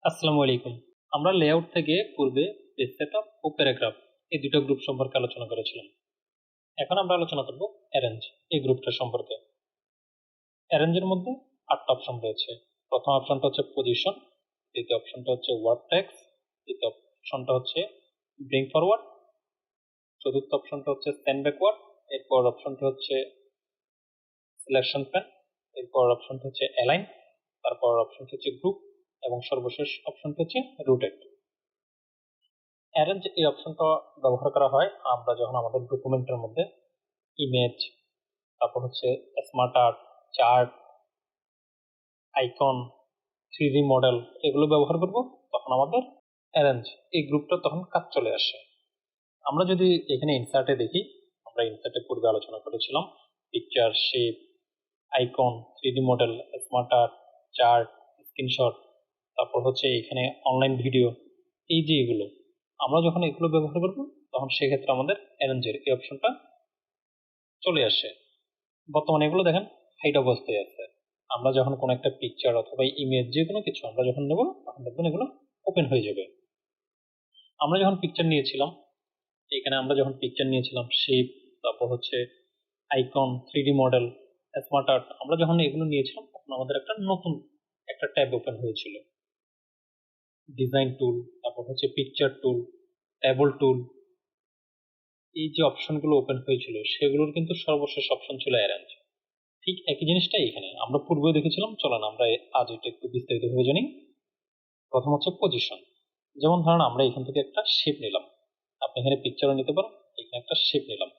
আসসালামু আলাইকুম। আমরা লেআউট থেকে পূর্বে পেজ সেটআপ ও প্যারাগ্রাফ এই দুটো গ্রুপ সম্পর্কে আলোচনা করেছিলাম। এখন আমরা আলোচনা করব অ্যারেঞ্জ এই গ্রুপটা সম্পর্কে। অ্যারেঞ্জের মধ্যে ৮টা অপশন রয়েছে। প্রথম অপশনটা হচ্ছে পজিশন, দ্বিতীয় অপশনটা হচ্ছে ওয়ার্ড টেক্সট, তৃতীয় অপশনটা হচ্ছে ব্রিং ফরওয়ার্ড, চতুর্থ অপশনটা হচ্ছে স্ট্যান্ড ব্যাকওয়ার্ড, এরপর অপশনটা হচ্ছে সিলেকশন প্যান, এরপর অপশনটা হচ্ছে অ্যালাইন, তারপর অপশনটা হচ্ছে গ্রুপ এবং সর্বশেষ অপশনটা হচ্ছে রুটেড। অ্যারেঞ্জ এই অপশনটা ব্যবহার করা হয় আমরা যখন আমাদের ডকুমেন্টের মধ্যে ইমেজ, তারপর হচ্ছে smart art, chart, icon, 3D model এগুলো ব্যবহার করব, তখন আমাদের অ্যারেঞ্জ এই গ্রুপটা তখন কাজ চলে আসে। আমরা যদি এখানে ইনসার্টে দেখি, আমরা ইনসার্টে পূর্বে আলোচনা করেছিলাম picture, shape, icon, 3D model, smart art, chart, screenshot, তারপর হচ্ছে এখানে অনলাইন ভিডিও, এই যে এগুলো আমরা যখন এগুলো ব্যবহার করব তখন সেক্ষেত্রে আমাদের অ্যারেঞ্জের এই অপশনটা চলে আসে। বর্তমানে এগুলো দেখেন হাইড অবস্থায় আছে। আমরা যখন কোনো একটা পিকচার অথবা ইমেজ যে কোনো কিছু আমরা যখন নেব তখন দেখবেন এগুলো ওপেন হয়ে যাবে। আমরা যখন পিকচার নিয়েছিলাম, এখানে আমরা যখন পিকচার নিয়েছিলাম শেপ, তারপর হচ্ছে icon, 3D model, smart art, আমরা যখন এগুলো নিয়েছিলাম তখন আমাদের একটা নতুন একটা ট্যাব ওপেন হয়েছিল। ডিজাইন টুল, তারপর হচ্ছে পিকচার টুল, ট্যাবল টুল, এই যে অপশনগুলো ওপেন হয়েছিল সেগুলোর কিন্তু সর্বশেষ অপশন ছিল অ্যারেঞ্জ। ঠিক একই জিনিসটাই এখানে আমরা পূর্বেও দেখেছিলাম। চলেন আমরা আজ এটা একটু বিস্তারিতভাবে জানি। প্রথম হচ্ছে পজিশন। যেমন ধরেন আমরা এখান থেকে একটা শেপ নিলাম, আপনি এখানে পিকচারও নিতে পারেন, এখানে একটা শেপ নিলাম।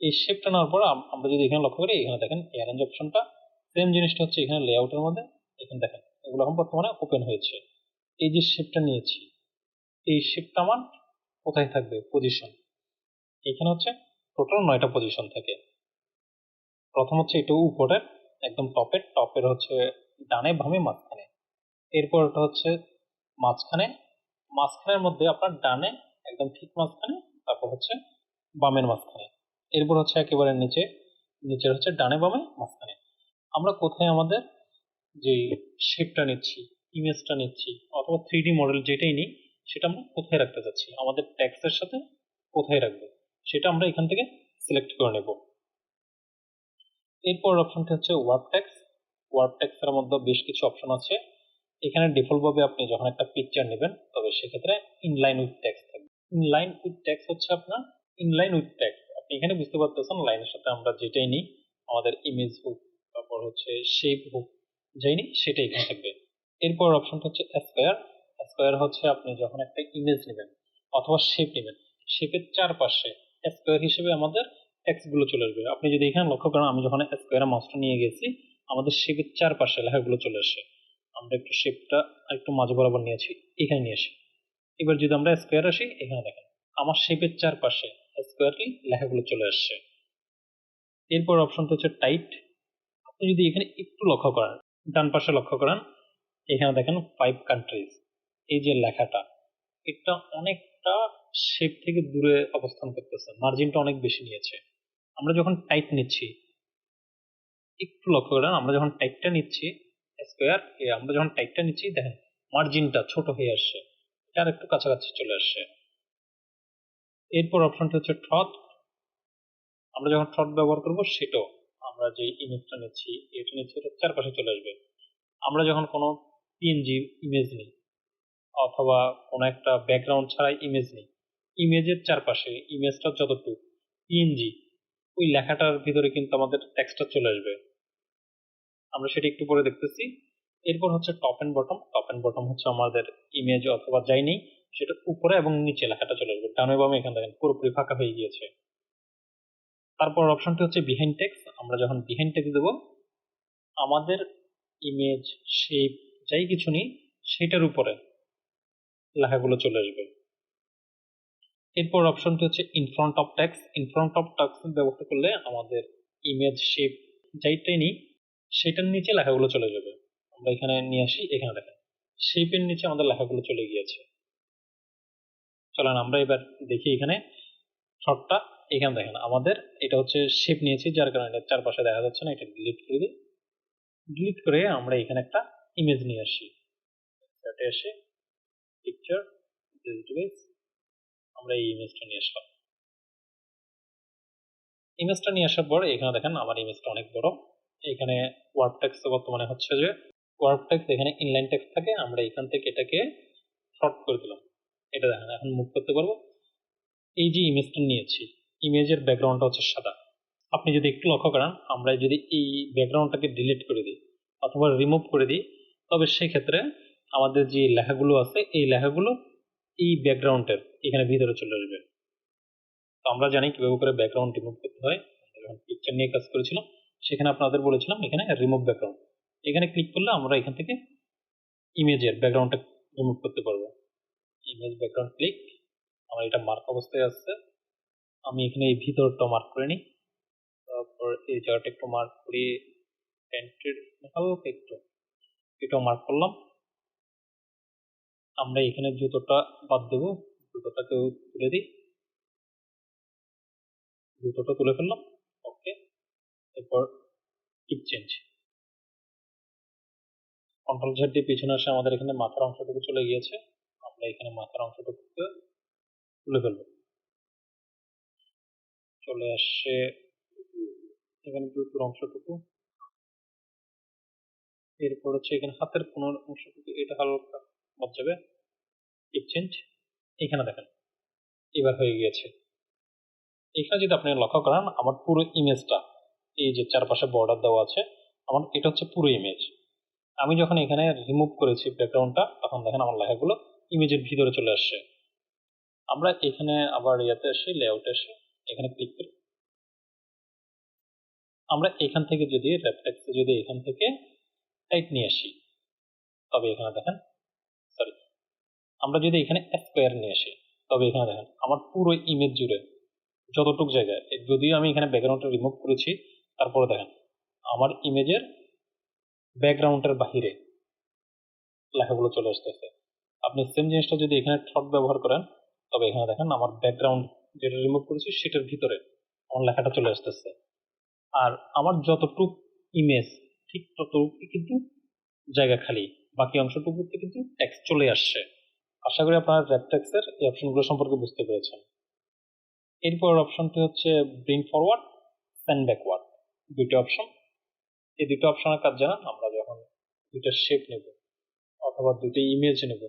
এই শেপটা নেওয়ার পর আমরা যদি এখানে লক্ষ্য করি, এখানে দেখেন অ্যারেঞ্জ অপশনটা সেম জিনিসটা হচ্ছে এখানে লেআউটের মধ্যে। এখানে দেখেন এগুলো এখন বর্তমানে ওপেন হয়েছে। এই যে শেপটা নিয়েছি, এই শেপটা আমার কোথায় থাকবে? পজিশন। এখানে হচ্ছে টোটাল 9টা পজিশন থাকে। প্রথম হচ্ছে একটু উপরের একদম টপের হচ্ছে ডানে বামে মাঝখানে, এরপর এটা হচ্ছে মাঝখানে, মাঝখানের মধ্যে আপনার ডানে একদম ঠিক মাঝখানে, তারপর হচ্ছে বামের মাঝখানে, এরপর হচ্ছে একেবারে নিচে, নিচের হচ্ছে ডানে বামে মাঝখানে। আমরা কোথায় আমাদের যে শেপটা নিচ্ছি, ইমেজটা নিচ্ছি অথবা 3D মডেল যেটাই নিই, সেটা আমরা কোথায় রাখতে চাচ্ছি, আমাদের টেক্সটের সাথে কোথায় রাখবো, সেটা আমরা এখান থেকে সিলেক্ট করে নেব। এরপর অপশনটা হচ্ছে ওয়ার্ড টেক্সট। ওয়ার্ড টেক্সটের মধ্যে বেশ কিছু অপশন আছে। এখানে ডিফল্ট ভাবে আপনি যখন একটা পিকচার নেবেন তবে সেক্ষেত্রে ইনলাইন উইথ টেক্সট থাকবে। ইনলাইন উইথ টেক্সট হচ্ছে আপনার ইনলাইন উইথ টেক্সট, আপনি এখানে বুঝতে পারতেছেন লাইনের সাথে আমরা যেটাই নিই, আমাদের ইমেজ হোক তারপর হচ্ছে শেপ হোক, যাই নিই সেটাই এখানে থাকবে। এরপর অপশনটা হচ্ছে স্কয়ার। স্কয়ার হচ্ছে আপনি যখন একটা ইমেজ নেবেন অথবা শেপ নেবেন, শেপের চারপাশে স্কয়ার হিসেবে আমাদের টেক্সট গুলো চলে আসবে। আপনি যদি এখানে লক্ষ্য করেন, আমি যখন স্কয়ারে মাউসটা নিয়ে গেছি, আমাদের শেপের চারপাশে লেখাগুলো চলে আসে। আমরা একটু শেপটা একটু মাঝ বরাবর নিয়েছি, এখানে নিয়ে আসি। এবার যদি আমরা স্কয়ার আসি, এখানে দেখেন আমার শেপের চারপাশে স্কয়ারলি লেখাগুলো চলে আসছে। এরপর অপশনটা হচ্ছে টাইট। আপনি যদি এখানে একটু লক্ষ্য করেন, ডান পাশে লক্ষ্য করেন, এখানে দেখেন 5 কান্ট্রিজ, এই যে লেখাটা, এটা অনেকটা শেপ থেকে দূরে অবস্থান করতেছে, মার্জিনটা অনেক বেশি নিয়েছে। আমরা যখন টাইট নিচ্ছি, একটু লক্ষ্য করেন, আমরা যখন টাইপটা নিচ্ছি স্কোয়ার, আমরা যখন টাইপটা নিচ্ছি দেখেন মার্জিনটা ছোট হয়ে আসছে, আর একটু কাছাকাছি চলে আসছে। এরপর অপশনটা হচ্ছে ট্রথ। আমরা যখন ট্রথ ব্যবহার করব, সেটাও আমরা যে ইমেজটা নিচ্ছি, এটা নিচ্ছি, এটা চারপাশে চলে আসবে। আমরা যখন কোনো পিএনজি ইমেজ নিই অথবা কোনো একটা ব্যাকগ্রাউন্ড ছাড়াই ইমেজ নিই, ইমেজের চারপাশে ইমেজটা যতটুকু পিএনজি, ওই লেখাটার ভিতরে কিন্তু আমাদের টেক্সটটা চলে আসবে। আমরা সেটা একটু পরে দেখতেছি। এরপর হচ্ছে top and bottom. Top and bottom হচ্ছে আমাদের ইমেজ অথবা যাই নেই সেটা উপরে এবং নিচে লেখাটা চলে আসবে। ডানে বামে এখানে দেখেন পুরোপুরি ফাঁকা হয়ে গিয়েছে। তারপর অপশনটি হচ্ছে বিহাইন্ড টেক্সট। আমরা যখন বিহাইন্ড টেক্সট দেবো, আমাদের ইমেজ, শেপ যাই কিছু নেই সেটার উপরে লেখাগুলো চলে আসবে। এরপর অপশনটি হচ্ছে in front of text. In front of text ব্যবহার করলে আমাদের ইমেজ, শেপ যাইটাই নেই সেটার নিচে লেখাগুলো চলে যাবে। আমরা এখানে নিয়ে আসি, এখানে দেখেন শেপের নিচে আমাদের লেখাগুলো চলে গিয়েছে। চলেন আমরা এবার দেখি এখানে শর্টটা। এখানে দেখেন আমাদের এটা হচ্ছে শেপ নিয়েছি, যার কারণে এটা চারপাশে দেখা যাচ্ছে না, এটা ডিলিট করে দিই। ডিলিট করে আমরা এখানে একটা ইমেজ নিয়ে আসি, এসে পিকচার ডিভাইস, আমরা এই ইমেজটা নিয়ে আসলাম। ইমেজটা নিয়ে আসার পর এখানে দেখেন আমার ইমেজটা অনেক বড়। এখানে ওয়ার্ড টেক্সট বর্তমানে হচ্ছে যে ওয়ার্ড টেক্সট, এখানে ইনলাইন টেক্সট থাকে, আমরা এখান থেকে এটাকে শর্ট করে দিলাম। এটা দেখেন এখন মুভ করতে পারবো। এই যে ইমেজটা নিয়েছি, ইমেজের ব্যাকগ্রাউন্ডটা হচ্ছে সাদা। আপনি যদি একটু লক্ষ্য করেন, আমরা যদি এই ব্যাকগ্রাউন্ডটাকে ডিলিট করে দিই অথবা রিমুভ করে দিই, তবে সেক্ষেত্রে আমাদের যে লেখাগুলো আছে এই লেখাগুলো এই ব্যাকগ্রাউন্ডের এখানে ভিতরে চলে আসবে। তো আমরা জানি কিভাবে করে ব্যাকগ্রাউন্ড রিমুভ করতে হয়। যখন পিকচার নিয়ে কাজ করেছিলাম সেখানে আপনাদের বলেছিলাম এখানে রিমুভ ব্যাকগ্রাউন্ড, এখানে ক্লিক করলে আমরা এখান থেকে ইমেজের ব্যাকগ্রাউন্ডটা রিমুভ করতে পারবো। ইমেজ ব্যাকগ্রাউন্ড ক্লিক, আমার এটা মার্ক অবস্থায় আছে, আমি এখানে এই ভিতরটা মার্ক করে নিই। তারপর এই জায়গাটা একটু মার্ক করি, প্যান্টের হালকা একটু এটাও মার্ক করলাম। আমরা এখানে জুতোটা বাদ দেবো, জুতোটাকেও তুলে দিই, জুতোটা তুলে ফেললাম। ওকে, এরপর টিক চেঞ্জ, কন্ট্রোল জেড দিয়ে পিছনে আসে আমাদের এখানে মাথার অংশটুকু চলে গিয়েছে, আমরা এখানে মাথার অংশটুকু তুলে ফেলবো। চলে আসছে এখানে জুতোর অংশটুকু, এরপর হচ্ছে এখানে হাতের কোনো অংশটুকু, এটা হালকা বাদ যাবে। টিক চেঞ্জ, এখানে দেখেন এবার হয়ে গিয়েছে। এখানে যদি আপনি লক্ষ্য করেন আমার পুরো ইমেজটা, এই যে চারপাশে বর্ডার দেওয়া আছে, আমার এটা হচ্ছে পুরো ইমেজ। আমি যখন এখানে রিমুভ করেছি ব্যাকগ্রাউন্ডটা, তখন দেখেন আমার লেখাগুলো ইমেজের ভিতরে চলে আসছে। আমরা এখানে আবার ইয়াতে আসি, লেআউটে আসি, এখানে ক্লিক করি। আমরা এখান থেকে যদি রেফটেক্সে যদি এখান থেকে টাইপ নিয়ে আসি, তবে এখানে দেখেন, সরি, আমরা যদি এখানে স্কোয়ার নিয়ে আসি, তবে এখানে দেখেন আমার পুরো ইমেজ জুড়ে যতটুক জায়গায়, যদিও আমি এখানে ব্যাকগ্রাউন্ডটা রিমুভ করেছি, তারপরে দেখেন আমার ইমেজের ব্যাকগ্রাউন্ডের বাহিরে লেখাগুলো চলে আসতেছে। আপনি সেম জিনিসটা যদি এখানে থ্রট ব্যবহার করেন, তবে এখানে দেখেন আমার ব্যাকগ্রাউন্ড যেটা রিমুভ করেছি সেটার ভিতরে আমার লেখাটা চলে আসতেছে। আর আমার যতটুক ইমেজ ঠিক ততটুকু কিন্তু জায়গা খালি, বাকি অংশটুকুতে কিন্তু টেক্সট চলে আসছে। আশা করি আপনারা রেফটেক্সের এই অপশনগুলো সম্পর্কে বুঝতে পেরেছেন। এরপর অপশনটি হচ্ছে ব্রিং ফরওয়ার্ড, সেন্ড ব্যাকওয়ার্ড, দুটো অপশন। এই দুটো অপশনের কাজ জানা, আমরা যখন দুটো শেপ নেব অথবা দুটো ইমেজ নেব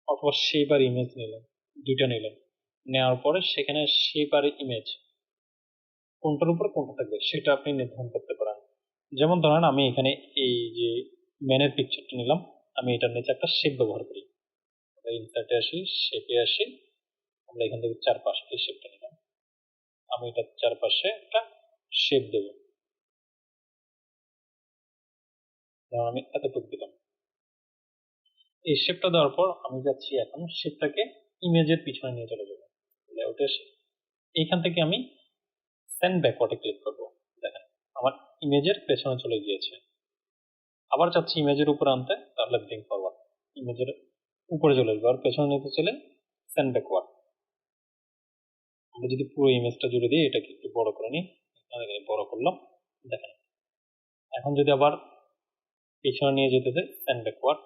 অথবা শেপ আর ইমেজ নিলেন, দুইটা নিলেন, নেওয়ার পরে সেখানে শেপ আর ইমেজ কোনটার উপর কোনটা থাকবে সেটা আপনি নির্ধারণ করতে পারেন। যেমন ধরেন আমি এখানে এই যে ম্যানের পিকচারটা নিলাম, আমি এটার নিচে একটা শেপ ব্যবহার করি। ইনসার্টে আসি, শেপে আসি, আমরা এখান থেকে চারপাশে এই শেপটা নিলাম, আমি এটার চারপাশে একটা শেপ দেবো, ধরুন আমি এতটুকু দিলাম। এই শেপটা দেওয়ার পর আমি যাচ্ছি এখন শেপটাকে ইমেজের পিছনে নিয়ে চলে যাবো, লেআউটে এসে এইখান থেকে আমি সেন্ড ব্যাকওয়ার্ডে ক্লিক করব। দেখেন আমার ইমেজের পেছনে চলে গিয়েছে। আবার চাচ্ছি ইমেজের উপরে আনতে, তাহলে ব্রিং ফরওয়ার্ড, ইমেজের উপরে চলে আসবে, আর পেছনে নিতে চলে সেন্ড ব্যাকওয়ার্ড। আমরা যদি পুরো ইমেজটা জুড়ে দিই, এটাকে একটু বড় করে নিই, বড় করলাম। দেখেন এখন যদি আবার পেছনে নিয়ে যেতে চাই, সেন্ড ব্যাকওয়ার্ড,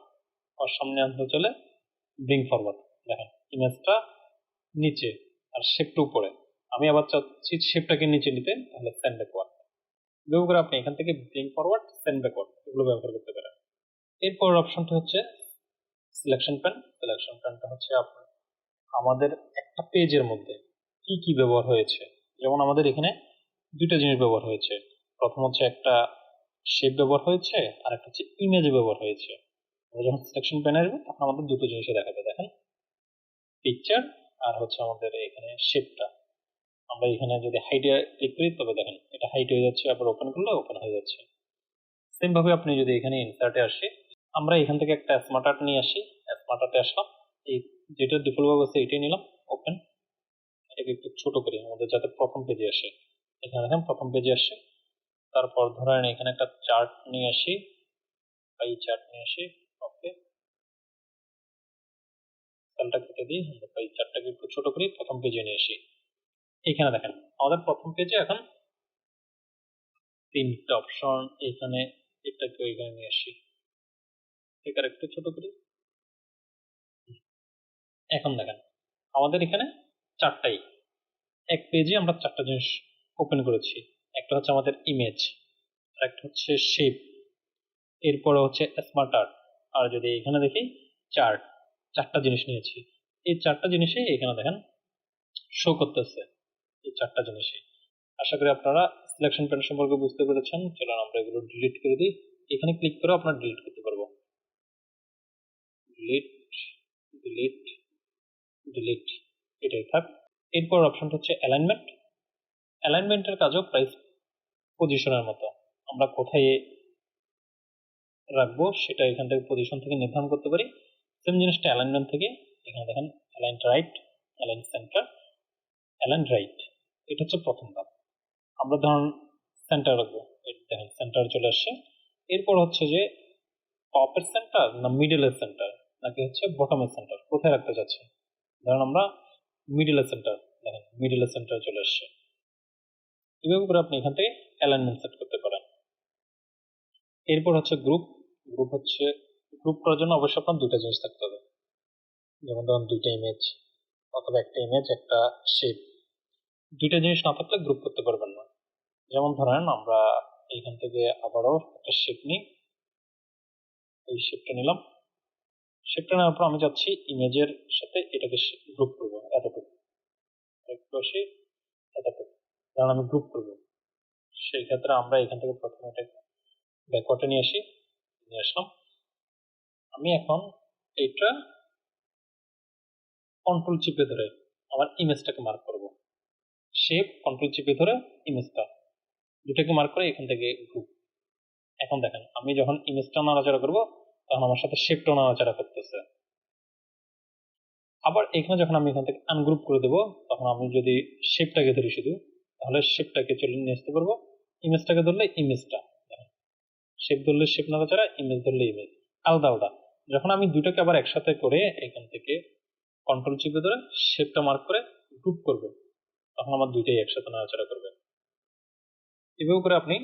আর সামনে আনতে চলে ব্রিং ফরওয়ার্ড। দেখেন ইমেজটা নিচে আর শেপটা উপরে, আমি আবার চাচ্ছি শেপটাকে নিচে নিতে, তাহলে সেন্ড ব্যাকওয়ার্ড। এভাবে করে আপনি এখান থেকে ব্রিং ফরওয়ার্ড, সেন্ড ব্যাকওয়ার্ড এগুলো ব্যবহার করতে পারেন। এরপর অপশনটা হচ্ছে সিলেকশন প্যান। সিলেকশন প্যানটা হচ্ছে আপনার আমাদের একটা পেজের মধ্যে কি কি ব্যবহার হয়েছে, যেমন আমাদের এখানে দুইটা জিনিস ব্যবহার হয়েছে। প্রথম হচ্ছে একটা শেপ ব্যবহার হয়েছে, আর একটা হচ্ছে ইমেজ ব্যবহার হয়েছে। আমরা যখন সিলেকশন প্যানে আসবো তখন আমাদের দুটো জিনিসই দেখাবে, দেখেন পিকচার আর হচ্ছে আমাদের এখানে শেপটা। আমরা এখানে যদি হাইটে ক্লিক করি, তবে দেখেন এটা হাইট হয়ে যাচ্ছে, আবার ওপেন করলে ওপেন হয়ে যাচ্ছে। সেম ভাবে আপনি যদি এখানে ইনসার্টে আসি, আমরা এখান থেকে একটা স্মার্ট আর্ট নিয়ে আসি, স্মার্ট আর্টে আসলাম, এই যেটা ডিফল্ট ভাবে আছে এটাই নিলাম, ওপেন। এটাকে একটু ছোট করি আমাদের যাতে প্রথম পেজে আসে। এখানে দেখেন প্রথম পেজে আসে। তারপর ধরেন এখানে একটা চার্ট নিয়ে আসি, পাই চার্ট নিয়ে আসি। ওকে, সেলটা কেটে দিই, আমরা পাই চার্টটাকে একটু ছোট করি, প্রথম পেজে নিয়ে আসি। এখানে দেখেন আমাদের প্রথম পেজে এখন তিনটা অপশন, এখানে এটাকে ওইখানে নিয়ে আসি, এটাকে একটু ছোট করি, এখন দেখেন আমাদের এখানে চারটাই, এক পেজে আমরা চারটা জিনিস ওপেন করেছি। একটা হচ্ছে আমাদের ইমেজ, একটা হচ্ছে শেপ, এরপরে হচ্ছে স্মার্ট আর্ট, আর যদি এখানে দেখি চার্ট, চারটা জিনিস নিয়েছি। এই চারটা জিনিসই এখানে দেখেন শো করতেছে, এই চারটা জিনিসই। আশা করি আপনারা সিলেকশন প্যানেল সম্পর্কে বুঝতে পেরেছেন। চলুন আমরা এগুলো ডিলিট করে দিই। এখানে ক্লিক করে আপনারা ডিলিট করতে পারবো। ডিলিট, ডিলিট, ডিলিট, এটাই থাক। এরপর অপশনটা হচ্ছে অ্যালাইনমেন্ট। অ্যালাইনমেন্টের কাজও প্রাইস পজিশনের মতো, আমরা কোথায় রাখবো সেটা এখান থেকে পজিশন থেকে নির্ধারণ করতে পারি। সেম জিনিসটা অ্যালাইনমেন্ট থেকে এখানে দেখেন align right, align centre, align right, এটা হচ্ছে প্রথম ধাপ। আমরা ধরুন সেন্টার রাখবো, দেখেন সেন্টার চলে আসছে। এরপর হচ্ছে যে টপের সেন্টার না মিডলের সেন্টার নাকি হচ্ছে বটমের সেন্টার, কোথায় রাখতে চাচ্ছি। ধরুন আমরা মিডলের সেন্টার, দেখেন মিডলের সেন্টার চলে আসছে। এভাবে করে আপনি এখান থেকে অ্যালাইনমেন্ট সেট করতে পারেন। এরপর হচ্ছে গ্রুপ। গ্রুপ হচ্ছে গ্রুপ করার জন্য অবশ্যই আপনার দুইটা জিনিস থাকতে হবে, যেমন ধরুন দুইটা ইমেজ অথবা একটা ইমেজ একটা শেপ। দুইটা জিনিস না থাকলে গ্রুপ করতে পারবেন না। যেমন ধরেন আমরা এইখান থেকে আবারও একটা শেপ নিই, এই শেপটা নিলাম। শেপটা নেওয়ার পর আমি যাচ্ছি ইমেজের সাথে এটাকে গ্রুপ করবো, এতটুকু একটু আসি, এতটুকু কারণ আমি গ্রুপ করবো। সেই ক্ষেত্রে আমরা এখান থেকে প্রথমে এটা ব্যাকওয়ার্ডে নিয়ে আসি, নিয়ে আসলাম। আমি এখন এইটা কন্ট্রোল চিপে ধরে আমার ইমেজটাকে মার্ক করব। শেপ কন্ট্রোল চিপে ধরে ইমেজটা দুটাকে মার্ক করে এখান থেকে গ্রুপ। এখন দেখেন আমি যখন ইমেজটা নাড়াচাড়া করবো তখন আমার সাথে শেপটাও নাড়াচাড়া করতেছে। আবার এখানে যখন আমি এখান থেকে আনগ্রুপ করে দেবো তখন আমি যদি শেপটাকে ধরি শুধু, তাহলে শেপটাকে চলে নিয়ে আসতে পারবো। ইমেজটাকে ধরলে ইমেজটা, শেপ ধরলে শেপ নাড়াচাড়া, ইমেজ ধরলে ইমেজ, আলাদা আলাদা। যখন আমি দুটাকে আবার একসাথে করে এখান থেকে কন্ট্রোল চিপে ধরে শেপটা মার্ক করে গ্রুপ করব, তখন আমার দুইটাই একসাথে নাড়াচাড়া করবে। এভাবে করে আপনি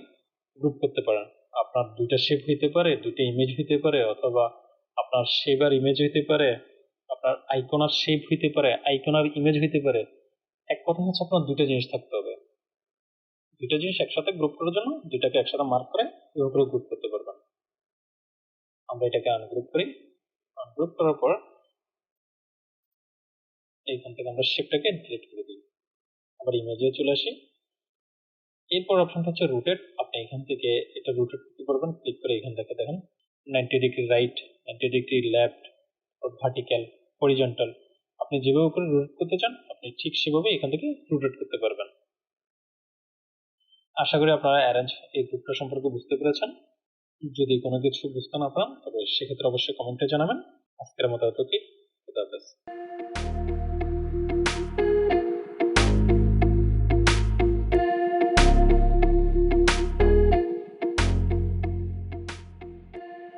গ্রুপ করতে পারেন। আপনার দুইটা শেপ হইতে পারে, দুইটা ইমেজ হইতে পারে, অথবা আপনার শেপ আর ইমেজ হইতে পারে, আপনার আইকন আর শেপ হইতে পারে, আইকন আর ইমেজ হইতে পারে। এক কথা হচ্ছে আপনার দুইটা জিনিস থাকতে হবে। দুইটা জিনিস একসাথে গ্রুপ করার জন্য দুইটাকে একসাথে মার্ক করে এভাবে করে গ্রুপ করতে পারবেন। আমরা এটাকে আনগ্রুপ করি। আনগ্রুপ করার পর এইখান থেকে আমরা শেপটাকে ডিলিট করে দিই, আবার ইমেজে চলে আসি। এরপর অপশনটা হচ্ছে রুটেট। আপনি এখান থেকে এটা রুটেট করতে পারবেন। ক্লিক করে এখান থেকে দেখেন 90 degree right, 90 degree left, vertical, horizontal, আপনি যেভাবে করে রোটেট করতে চান আপনি ঠিক সেভাবে এখান থেকে রোটেট করতে পারবেন। আশা করি আপনারা অ্যারেঞ্জ এই গ্রুপটা সম্পর্কে বুঝতে পেরেছেন। যদি কোনো কিছু বুঝতে না পারেন তবে সেক্ষেত্রে অবশ্যই কমেন্টে জানাবেন। আজকের মতো এতটুকুই।